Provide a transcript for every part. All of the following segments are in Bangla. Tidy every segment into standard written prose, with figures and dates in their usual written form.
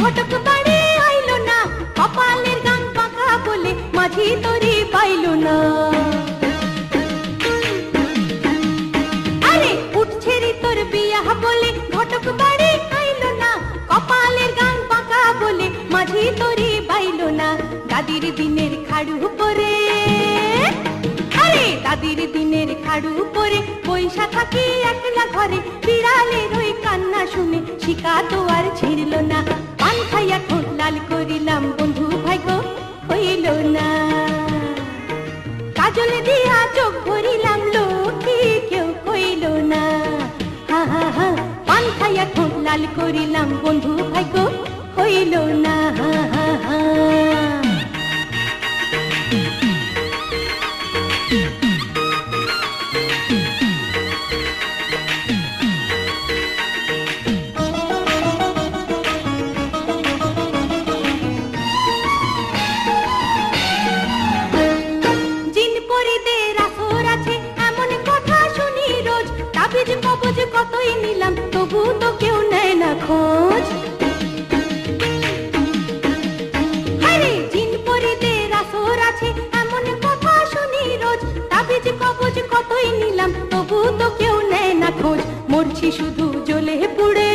ঘটক বাড়ি আইলো না, কপালের গান পাকা বলে মাঝি তরি পাইলো না। আরে উঠছে রে তোর বিয়া বলে ঘটক বাড়ি আইলো না, কপালের গান পাকা বলে মাঝি তরি পাইলো না। দাদির দিনের খাড়ু পরে, আরে দাদির দিনের খাড়ু পরে পয়সা থাকি একলা ঘরে, বিড়ালের ওই কান্না শুনে শিকা তো আর ছিড়ল না। পান খাইয়া ঠোঁট লাল করিলাম বন্ধু ভাগ্য হইল না, কাজল দিয়া চোখ ভরিলাম লোকে কেউ কইল না। হা হা হা, পান খাইয়া ঠোঁট লাল করিলাম বন্ধু ভাগ্য হইল না। হা হা হা। তাবিজ কবজ কতই নিলাম তবু তো কেউ নেয় না খোঁজ। আরে জিন পরিদের আসর আছে এমন কথা শুনি রোজ, তাবিজ কবজ কতই নিলাম তবু তো কেউ নেয় না খোঁজ। মরছি শুধু জ্বলে পুড়ে,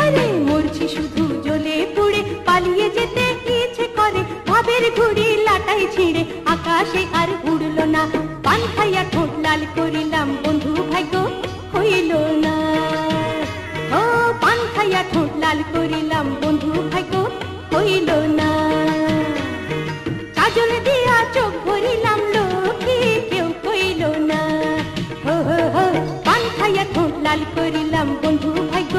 আরে মরছি শুধু জ্বলে পুড়ে, পালিয়ে যেতে ইচ্ছে করে ভাবের ঘুড়ি লাটাই ছিঁড়ে আকাশে আর উড়ল না। পান খাইয়া ঠোঁট লাল করিলাম বন্ধু ভাগ্য হইল না। ও পান খাইয়া ঠোঁট লাল করিলাম বন্ধু ভাগ্য হইল না। কাজল দিয়া চোখ ভরিলাম লোকে কেউ কইল না। পান খাইয়া ঠোঁট লাল করিলাম বন্ধু ভাগ্য